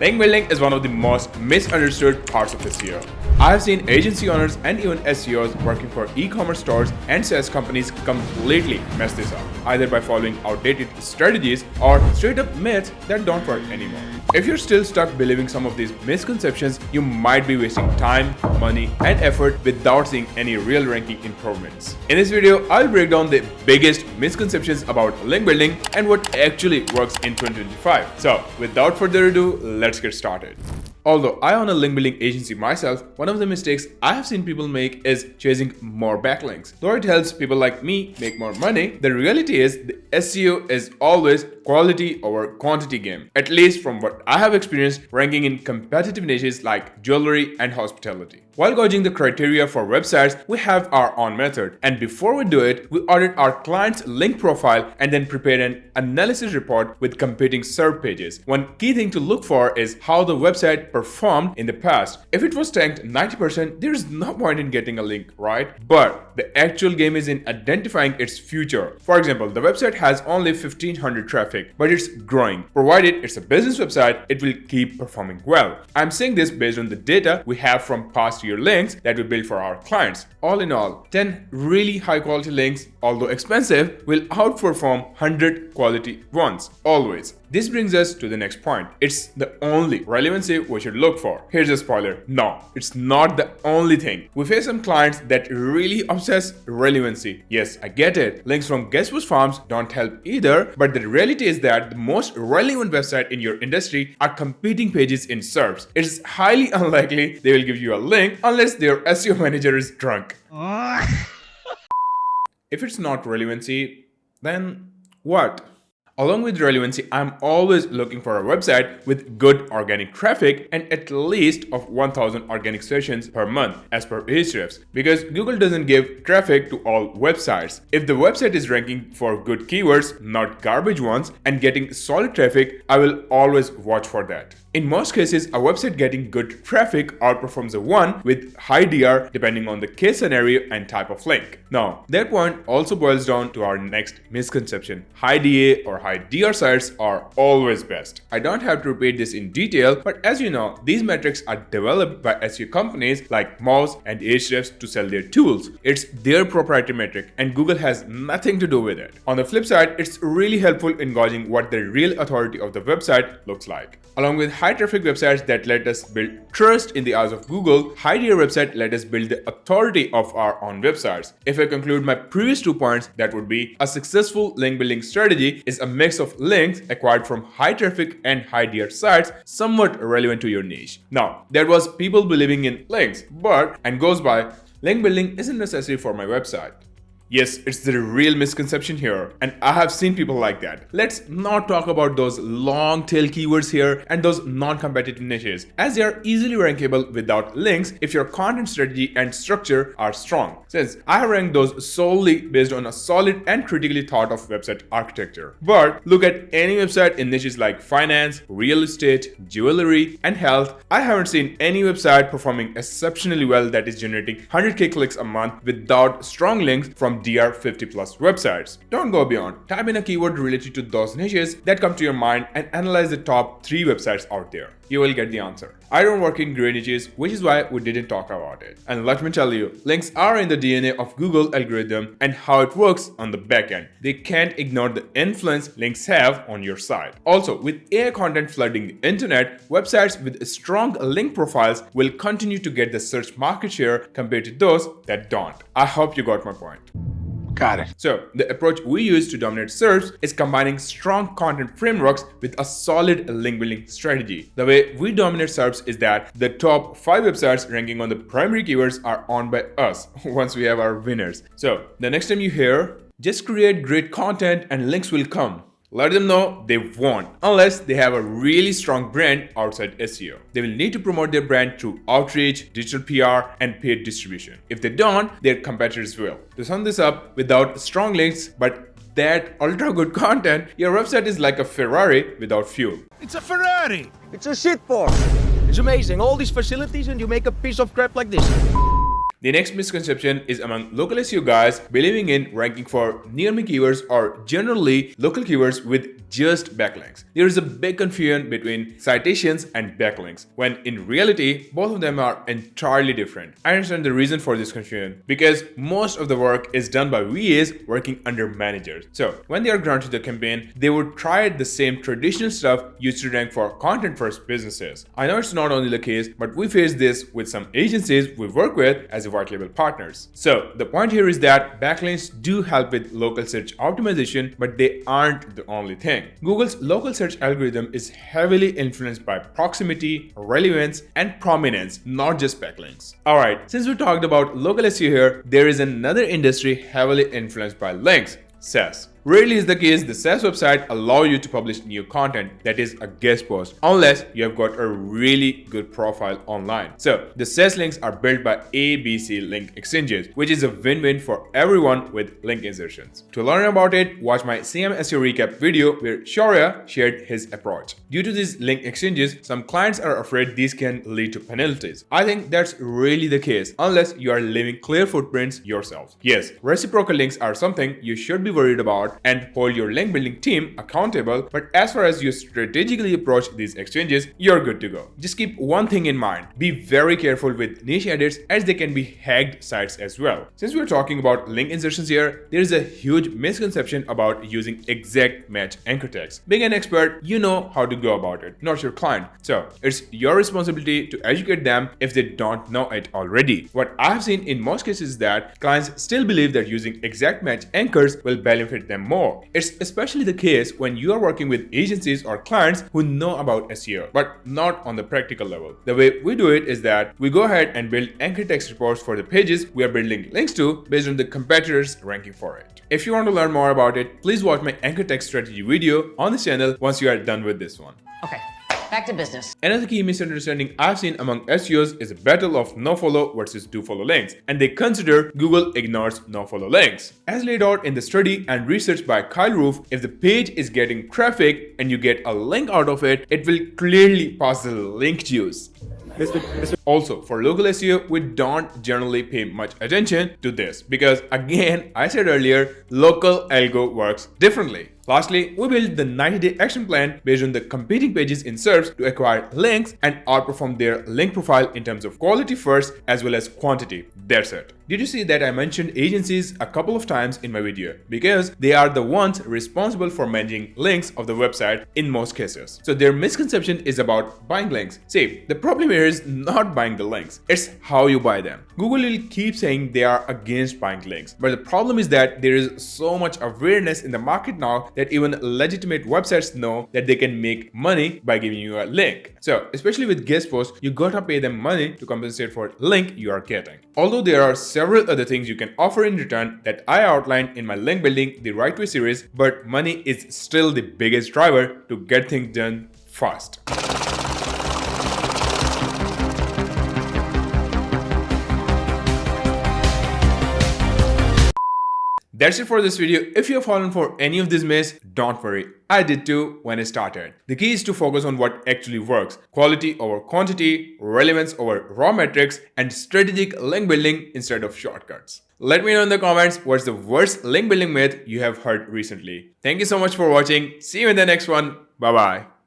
Link building is one of the most misunderstood parts of SEO. I have seen agency owners and even SEOs working for e-commerce stores and SaaS companies completely mess this up, either by following outdated strategies or straight up myths that don't work anymore. If you're still stuck believing some of these misconceptions, you might be wasting time, money, and effort without seeing any real ranking improvements. In this video, I'll break down the biggest misconceptions about link building and what actually works in 2025. So, without further ado, let's get started. Although I own a link building agency myself, one of the mistakes I have seen people make is chasing more backlinks. Though it helps people like me make more money, the reality is the SEO is always quality over quantity game, at least from what I have experienced ranking in competitive niches like jewelry and hospitality. While gauging the criteria for websites, we have our own method, and before we do it, we audit our client's link profile and then prepare an analysis report with competing SERP pages. One key thing to look for is how the website performed in the past. If it was ranked 90%, there is no point in getting a link, right? But the actual game is in identifying its future. For example, the website has only 1500 traffic, but it's growing. Provided it's a business website, it will keep performing well. I'm saying this based on the data we have from past year links that we build for our clients. All in all, 10 really high quality links, although expensive, will outperform 100 quality ones, always. This brings us to the next point. It's the only relevancy we should look for. Here's a spoiler. No, it's not the only thing. We face some clients that really obsess relevancy. Yes, I get it. Links from guest post farms don't help either, but the reality is that the most relevant website in your industry are competing pages in SERPs. It's highly unlikely they will give you a link unless their SEO manager is drunk. If it's not relevancy, then what? Along with relevancy, I'm always looking for a website with good organic traffic and at least of 1000 organic sessions per month as per Ahrefs, because Google doesn't give traffic to all websites. If the website is ranking for good keywords, not garbage ones, and getting solid traffic, I will always watch for that. In most cases, a website getting good traffic outperforms the one with high DR depending on the case scenario and type of link. Now, that point also boils down to our next misconception. High DA or high DR sites are always best. I don't have to repeat this in detail, but as you know, these metrics are developed by SEO companies like Moz and Ahrefs to sell their tools. It's their proprietary metric and Google has nothing to do with it. On the flip side, it's really helpful in gauging what the real authority of the website looks like. Along with high traffic websites that let us build trust in the eyes of Google, high DR website let us build the authority of our own websites. If I conclude my previous 2 points, that would be a successful link building strategy is a mix of links acquired from high traffic and high DR sites somewhat relevant to your niche. Now, there was people believing in links, but and goes by, link building isn't necessary for my website. Yes, it's the real misconception here, and I have seen people like that. Let's not talk about those long tail keywords here and those non-competitive niches, as they are easily rankable without links if your content strategy and structure are strong, since I have ranked those solely based on a solid and critically thought of website architecture. But look at any website in niches like finance, real estate, jewelry, and health. I haven't seen any website performing exceptionally well that is generating 100k clicks a month without strong links from DR 50 plus websites. Don't go beyond. Type in a keyword related to those niches that come to your mind and analyze the top 3 websites out there. You will get the answer. I don't work in gray niches, which is why we didn't talk about it. And let me tell you, links are in the DNA of Google algorithm and how it works on the back end. They can't ignore the influence links have on your site. Also, with AI content flooding the internet, websites with strong link profiles will continue to get the search market share compared to those that don't. I hope you got my point. Got it. So, the approach we use to dominate SERPs is combining strong content frameworks with a solid link building strategy. The way we dominate SERPs is that the top 5 websites ranking on the primary keywords are owned by us once we have our winners. So, the next time you hear, just create great content and links will come, let them know they won't unless they have a really strong brand outside SEO. They will need to promote their brand through outreach, digital PR, and paid distribution. If they don't, their competitors will. To sum this up, without strong links but that ultra good content, your website is like a Ferrari without fuel. It's a Ferrari! It's a shit Porsche. It's amazing, all these facilities and you make a piece of crap like this. The next misconception is among local SEO guys believing in ranking for near me keywords or generally local keywords with just backlinks. There is a big confusion between citations and backlinks, when in reality, both of them are entirely different. I understand the reason for this confusion because most of the work is done by VAs working under managers. So when they are granted the campaign, they would try the same traditional stuff used to rank for content first businesses. I know it's not only the case, but we face this with some agencies we work with as white label partners. So the point here is that backlinks do help with local search optimization, but they aren't the only thing. Google's local search algorithm is heavily influenced by proximity, relevance, and prominence, not just backlinks. Alright, since we talked about local SEO here, there is another industry heavily influenced by links: SEOs. Rarely is the case the SEOs website allow you to publish new content, that is a guest post, unless you have got a really good profile online. So the SEOs links are built by ABC link exchanges, which is a win-win for everyone with link insertions. To learn about it, watch my CM SEO recap video where Shaurya shared his approach. Due to these link exchanges, some clients are afraid these can lead to penalties. I think that's really the case, unless you are leaving clear footprints yourself. Yes, reciprocal links are something you should be worried about and hold your link building team accountable, but as far as you strategically approach these exchanges, you're good to go. Just keep one thing in mind: be very careful with niche edits, as they can be hacked sites as well. Since we're talking about link insertions here, there is a huge misconception about using exact match anchor text. Being an expert, you know how to go about it, not your client. So it's your responsibility to educate them if they don't know it already. What I've seen in most cases is that clients still believe that using exact match anchors will benefit them more. It's especially the case when you are working with agencies or clients who know about SEO, but not on the practical level. The way we do it is that we go ahead and build anchor text reports for the pages we are building links to based on the competitors' ranking for it. If you want to learn more about it, please watch my anchor text strategy video on this channel once you are done with this one. Okay. Back to business. Another key misunderstanding I've seen among SEOs is a battle of nofollow versus dofollow links, and they consider Google ignores nofollow links. As laid out in the study and research by Kyle Roof, if the page is getting traffic and you get a link out of it, it will clearly pass the link juice. Also, for local SEO, we don't generally pay much attention to this because, again, I said earlier, local algo works differently. Lastly, we build the 90-day action plan based on the competing pages in SERPs to acquire links and outperform their link profile in terms of quality first as well as quantity. That's it. Did you see that I mentioned agencies a couple of times in my video? Because they are the ones responsible for managing links of the website in most cases. So their misconception is about buying links. See, the problem here is not buying the links, it's how you buy them. Google will keep saying they are against buying links, but the problem is that there is so much awareness in the market now that even legitimate websites know that they can make money by giving you a link. So especially with guest posts, you gotta pay them money to compensate for the link you are getting. Although there are several other things you can offer in return that I outlined in my link building the right way series, but money is still the biggest driver to get things done fast. That's it for this video. If you have fallen for any of these myths, don't worry. I did too when I started. The key is to focus on what actually works: quality over quantity, relevance over raw metrics, and strategic link building instead of shortcuts. Let me know in the comments what's the worst link building myth you have heard recently. Thank you so much for watching. See you in the next one. Bye bye.